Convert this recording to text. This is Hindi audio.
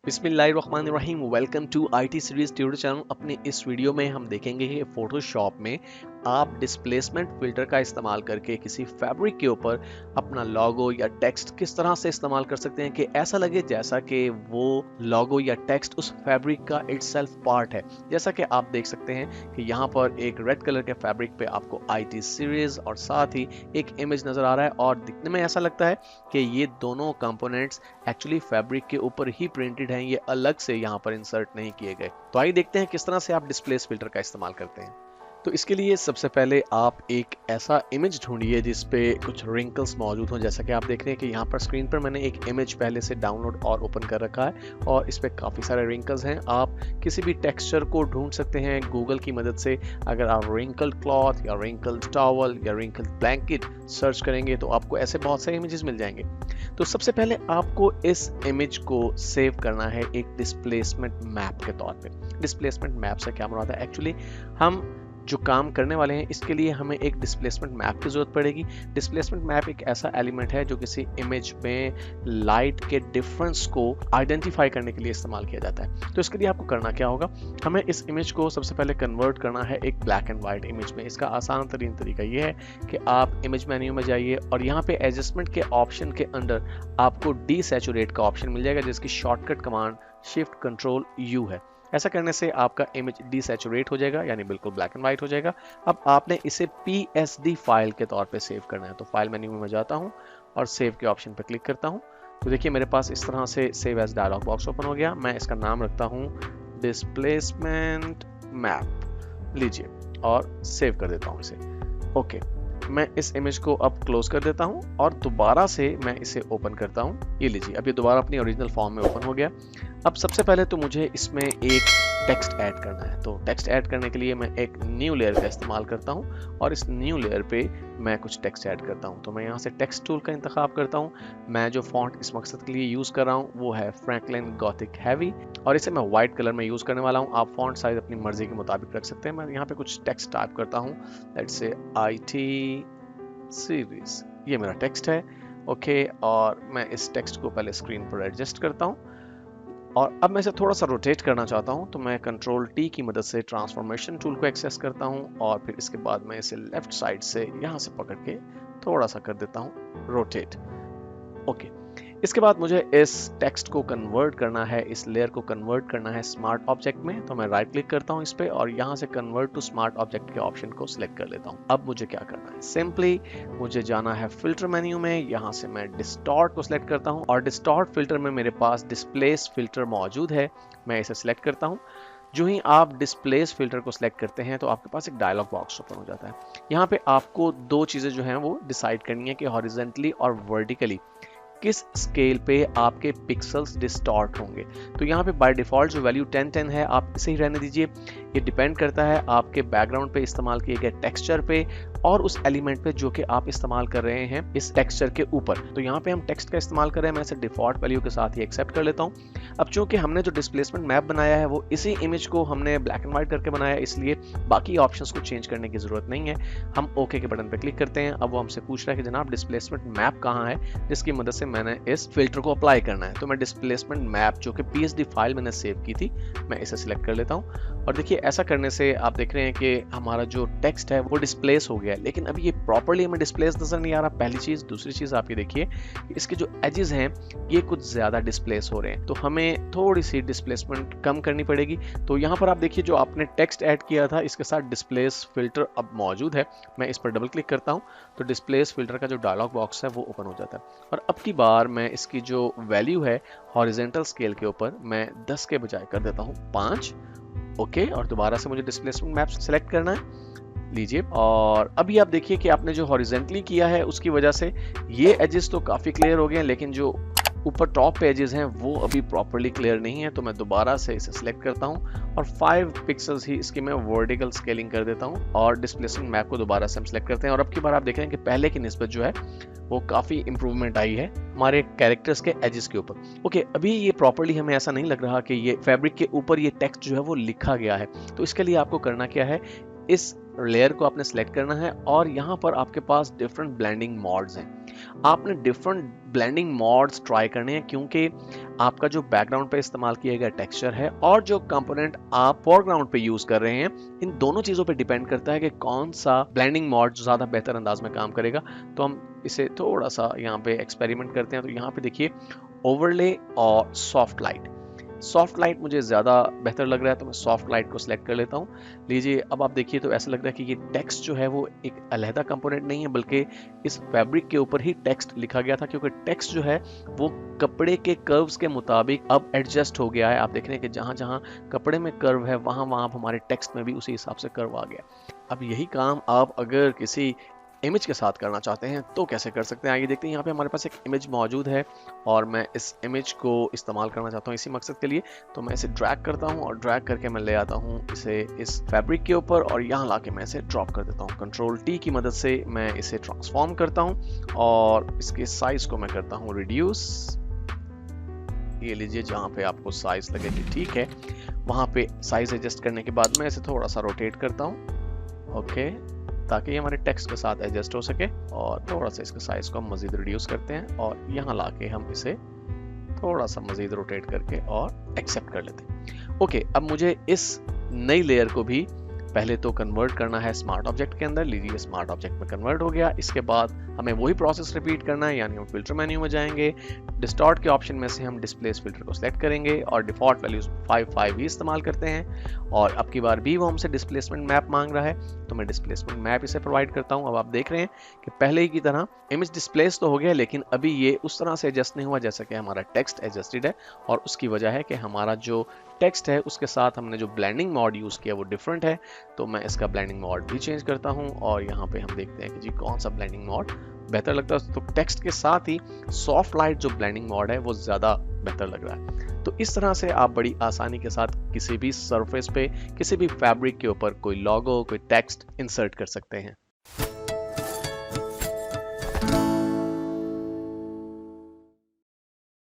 बिस्मिल्लाहिर्रहमानिर्रहीम। Welcome to IT series tutorial channel. अपने इस वीडियो में हम देखेंगे कि फोटोशॉप में आप डिस्प्लेसमेंट फिल्टर का इस्तेमाल करके किसी फैब्रिक के ऊपर अपना लोगो या टेक्स्ट किस तरह से इस्तेमाल कर सकते हैं कि ऐसा लगे जैसा कि वो लोगो या टेक्स्ट उस फैब्रिक का इटसेल्फ पार्ट है। जैसा कि आप देख सकते हैं कि यहाँ पर एक रेड कलर के फैब्रिक पे आपको आईटी सीरीज और साथ ही एक इमेज नजर आ रहा है और दिखने में ऐसा लगता है कि ये दोनों कंपोनेंट्स एक्चुअली फैब्रिक के ऊपर ही प्रिंटेड हैं, ये अलग से यहाँ पर इंसर्ट नहीं किए गए। तो आइए देखते हैं किस तरह से आप डिस्प्लेस फिल्टर का इस्तेमाल करते हैं। तो इसके लिए सबसे पहले आप एक ऐसा इमेज ढूंढिए जिस पे कुछ रिंकल्स मौजूद हों। जैसा कि आप देख रहे हैं कि यहाँ पर स्क्रीन पर मैंने एक इमेज पहले से डाउनलोड और ओपन कर रखा है और इस पे काफ़ी सारे रिंकल्स हैं। आप किसी भी टेक्सचर को ढूंढ सकते हैं गूगल की मदद से। अगर आप रिंकल्ड क्लॉथ या रिंकल्ड टॉवल या रिंकल्ड ब्लैंकेट सर्च करेंगे तो आपको ऐसे बहुत सारे इमेजेस मिल जाएंगे। तो सबसे पहले आपको इस इमेज को सेव करना है एक डिस्प्लेसमेंट मैप के तौर पे। डिस्प्लेसमेंट मैप से क्या मुराद है? एक्चुअली हम जो काम करने वाले हैं इसके लिए हमें एक डिस्प्लेसमेंट मैप की जरूरत पड़ेगी। डिस्प्लेसमेंट मैप एक ऐसा एलिमेंट है जो किसी इमेज में लाइट के डिफरेंस को आइडेंटिफाई करने के लिए इस्तेमाल किया जाता है। तो इसके लिए आपको करना क्या होगा, हमें इस इमेज को सबसे पहले कन्वर्ट करना है एक ब्लैक एंड व्हाइट इमेज में। इसका आसान तरीन तरीका यह है कि आप इमेज मेन्यू में जाइए और यहाँ पे एडजस्टमेंट के ऑप्शन के अंदर आपको डीसैचुरेट का ऑप्शन मिल जाएगा जिसकी shortcut command shift control you है। ऐसा करने से आपका इमेज डीसैचुरेट हो जाएगा, यानी बिल्कुल ब्लैक एंड व्हाइट हो जाएगा। अब आपने इसे पीएसडी फाइल के तौर पे सेव करना है। तो फाइल मेन्यू में मैं जाता हूं और सेव के ऑप्शन पे क्लिक करता हूं। तो देखिए मेरे पास इस तरह से save as dialog box open हो गया। मैं इसका नाम रखता हूं डिस्प्लेसमेंट मैप, लीजिए, और सेव कर देता हूं इसे। ओके, मैं इस इमेज को अब क्लोज कर देता हूं और दोबारा से मैं इसे ओपन करता हूं। ये लीजिए, अब ये दोबारा अपनी ओरिजिनल फॉर्म में ओपन हो गया। अब सबसे पहले तो मुझे इसमें एक टेक्स्ट ऐड करना है। तो टेक्स्ट ऐड करने के लिए मैं एक न्यू लेयर का इस्तेमाल करता हूं और इस न्यू लेयर पे मैं कुछ टेक्स्ट ऐड करता हूं। तो मैं यहाँ से टेक्स्ट टूल का इंतखाब करता हूं। मैं जो फॉन्ट इस मकसद के लिए यूज कर रहा हूँ वो है फ्रैंकलिन गॉथिक हैवी और इसे मैं व्हाइट कलर में यूज करने वाला हूँ। आप फॉन्ट साइज अपनी मर्जी के मुताबिक रख सकते हैं। मैं यहाँ पे कुछ टेक्स्ट टाइप करता हूँ, लेट्स से आईटी सीरीज, ये मेरा टेक्स्ट है। ओके, और मैं इस टेक्स्ट को पहले स्क्रीन पर एडजस्ट करता हूँ और अब मैं इसे थोड़ा सा रोटेट करना चाहता हूं। तो मैं कंट्रोल टी की मदद से ट्रांसफॉर्मेशन टूल को एक्सेस करता हूं और फिर इसके बाद मैं इसे लेफ्ट साइड से यहां से पकड़ के थोड़ा सा कर देता हूं रोटेट। ओके, इसके बाद मुझे इस टेक्स्ट को कन्वर्ट करना है, इस लेयर को कन्वर्ट करना है स्मार्ट ऑब्जेक्ट में। तो मैं राइट क्लिक करता हूं इस पे और यहां से कन्वर्ट टू स्मार्ट ऑब्जेक्ट के ऑप्शन को सिलेक्ट कर लेता हूं। अब मुझे क्या करना है, सिंपली मुझे जाना है फिल्टर मेन्यू में। यहां से मैं डिस्टॉर्ट को सिलेक्ट करता हूं और डिस्टॉर्ट फिल्टर में मेरे पास डिस्प्लेस फिल्टर मौजूद है। मैं इसे सिलेक्ट करता हूं। जो ही आप डिस्प्लेस फिल्टर को सिलेक्ट करते हैं तो आपके पास एक डायलॉग बॉक्स ओपन हो जाता है। यहाँ पे आपको दो चीजें जो हैं वो डिसाइड करनी है कि हॉरिजॉन्टली और वर्टिकली किस स्केल पे आपके पिक्सल्स डिस्टॉर्ट होंगे। तो यहाँ पे बाय डिफॉल्ट जो वैल्यू 1010 है आप इसे ही रहने दीजिए। ये डिपेंड करता है आपके बैकग्राउंड पे इस्तेमाल किए गए टेक्सचर पे और उस एलिमेंट पे जो कि आप इस्तेमाल कर रहे हैं इस टेक्सचर के ऊपर। तो यहाँ पे हम टेक्स्ट का इस्तेमाल कर रहे हैं, मैं इसे डिफॉल्ट वैल्यू के साथ ही एक्सेप्ट कर लेता हूँ। अब चूंकि हमने जो डिस्प्लेसमेंट मैप बनाया है वो इसी इमेज को हमने ब्लैक एंड व्हाइट करके बनाया है, इसलिए बाकी ऑप्शंस को चेंज करने की जरूरत नहीं है। हम ओके के बटन पे क्लिक करते हैं। अब वो हमसे पूछ रहा है कि जनाब डिस्प्लेसमेंट मैप कहाँ है, जिसकी मदद से मैंने इस फिल्टर को अप्लाई करना है। तो मैं डिस्प्लेसमेंट मैप जो कि पीएसडी फाइल मैंने सेव की थी, मैं इसे सिलेक्ट कर लेता हूँ। और देखिए ऐसा करने से आप देख रहे हैं कि हमारा जो टेक्स्ट है वो डिस्प्लेस हो गया है, लेकिन अभी ये प्रॉपर्ली हमें डिस्प्लेस नजर नहीं आ रहा। पहली चीज। दूसरी चीज आप ये देखिए इसके जो एजेस हैं ये कुछ ज्यादा डिस्प्लेस हो रहे हैं, तो हमें थोड़ी सी डिस्प्लेसमेंट कम करनी पड़ेगी। तो यहाँ पर आप देखिए जो आपने टेक्स्ट ऐड किया था इसके साथ डिस्प्लेस फिल्टर अब मौजूद है। मैं इस पर डबल क्लिक करता हूँ तो डिस्प्लेस फिल्टर का जो डायलॉग बॉक्स है वो ओपन हो जाता है और अब की बार मैं इसकी जो वैल्यू है हॉरिजॉन्टल स्केल के ऊपर मैं 10 के बजाय कर देता हूँ 5। ओके, और दोबारा से मुझे डिस्प्लेसमेंट मैप सेलेक्ट करना है, लीजिए। और अभी आप देखिए कि आपने जो हॉरिजॉन्टली किया है उसकी वजह से ये एजेस तो काफी क्लियर हो गए हैं, लेकिन जो ऊपर टॉप पे एजेस हैं वो अभी प्रॉपर्ली क्लियर नहीं है। तो मैं दोबारा से इसे सिलेक्ट करता हूं और 5 पिक्सल्स ही इसकी मैं वर्टिकल स्केलिंग कर देता हूं और डिस्प्लेसमेंट मैप को दोबारा से हम सिलेक्ट करते हैं। और अब की बार आप देख रहे हैं कि पहले की निस्बत जो है वो काफी इंप्रूवमेंट आई है हमारे कैरेक्टर्स के एजेस के ऊपर। ओके, अभी ये प्रॉपर्ली हमें ऐसा नहीं लग रहा कि ये फैब्रिक के ऊपर ये टेक्स्ट जो है वो लिखा गया है। तो इसके लिए आपको करना क्या है, इस लेयर को आपने सेलेक्ट करना है और यहाँ पर आपके पास डिफरेंट ब्लेंडिंग मॉड्स हैं। आपने डिफरेंट ब्लेंडिंग मॉड्स ट्राई करने हैं क्योंकि आपका जो बैकग्राउंड पे इस्तेमाल किया गया टेक्सचर है और जो कंपोनेंट आप फोरग्राउंड पे यूज कर रहे हैं, इन दोनों चीजों पे डिपेंड करता है कि कौन सा ब्लेंडिंग मॉड ज्यादा बेहतर अंदाज में काम करेगा। तो हम इसे थोड़ा सा यहाँ पे एक्सपेरिमेंट करते हैं। तो यहाँ पे देखिए ओवरले और सॉफ्ट लाइट। सॉफ्ट लाइट मुझे ज़्यादा बेहतर लग रहा है तो मैं सॉफ्ट लाइट को सिलेक्ट कर लेता हूँ। लीजिए अब आप देखिए तो ऐसा लग रहा है कि ये टेक्स्ट जो है वो एक अलहदा कंपोनेंट नहीं है, बल्कि इस फैब्रिक के ऊपर ही टेक्स्ट लिखा गया था, क्योंकि टेक्स्ट जो है वो कपड़े के कर्व्स के मुताबिक अब एडजस्ट हो गया है। आप देख रहे हैं कि जहाँ जहाँ कपड़े में कर्व है वहाँ वहाँ हमारे टेक्स्ट में भी उसी हिसाब से कर्व आ गया। अब यही काम आप अगर किसी इमेज के साथ करना चाहते हैं तो कैसे कर सकते हैं, आइए देखते हैं। यहाँ पे हमारे पास एक इमेज मौजूद है और मैं इस इमेज को इस्तेमाल करना चाहता हूँ इसी मकसद के लिए। तो मैं इसे ड्रैग करता हूँ और ड्रैग करके मैं ले आता हूँ इसे इस फैब्रिक के ऊपर और यहाँ लाके मैं इसे ड्रॉप कर देता हूँ। कंट्रोल टी की मदद से मैं इसे ट्रांसफॉर्म करता हूँ और इसके साइज को मैं करता हूँ रिड्यूस। ये लीजिए, जहाँ पे आपको साइज लगे कि ठीक है वहाँ पे साइज एडजस्ट करने के बाद मैं इसे थोड़ा सा रोटेट करता हूँ, ओके, ताकि ये हमारे टेक्स्ट के साथ एडजस्ट हो सके। और थोड़ा सा इसके साइज को हम मजीद रिड्यूस करते हैं और यहाँ लाके हम इसे थोड़ा सा मजीद रोटेट करके और एक्सेप्ट कर लेते हैं। ओके, अब मुझे इस नई लेयर को भी पहले तो कन्वर्ट करना है स्मार्ट ऑब्जेक्ट के अंदर। लीजिए स्मार्ट ऑब्जेक्ट में कन्वर्ट हो गया। इसके बाद हमें वही प्रोसेस रिपीट करना है, यानी हम फिल्टर मेन्यू में जाएंगे, डिस्टॉर्ट के ऑप्शन में से हम डिस्प्लेस फिल्टर को सिलेक्ट करेंगे और डिफॉल्ट वैल्यूज 5 ही इस्तेमाल करते हैं। और अब की बार भी वो हमसे डिस्प्लेसमेंट मैप मांग रहा है तो मैं डिस्प्लेसमेंट मैप इसे प्रोवाइड करता हूँ। अब आप देख रहे हैं कि पहले ही की तरह इमेज डिस्प्लेस तो हो गया, लेकिन अभी ये उस तरह से एडजस्ट नहीं हुआ जैसा कि हमारा टेक्स्ट एडजस्टेड है। और उसकी वजह है कि हमारा जो टेक्स्ट है उसके साथ हमने जो ब्लेंडिंग मॉड यूज किया वो डिफरेंट है। तो मैं इसका ब्लेंडिंग मॉड भी चेंज करता हूँ और यहाँ पे हम देखते हैं कि जी कौन सा ब्लेंडिंग मॉड बेहतर लगता है। तो टेक्स्ट के साथ ही सॉफ्ट लाइट जो ब्लेंडिंग मॉड है वो ज़्यादा बेहतर लग रहा है। तो इस तरह से आप बड़ी आसानी के साथ किसी भी सरफेस पे, किसी भी फैब्रिक के ऊपर कोई लोगो, कोई टेक्स्ट इंसर्ट कर सकते हैं।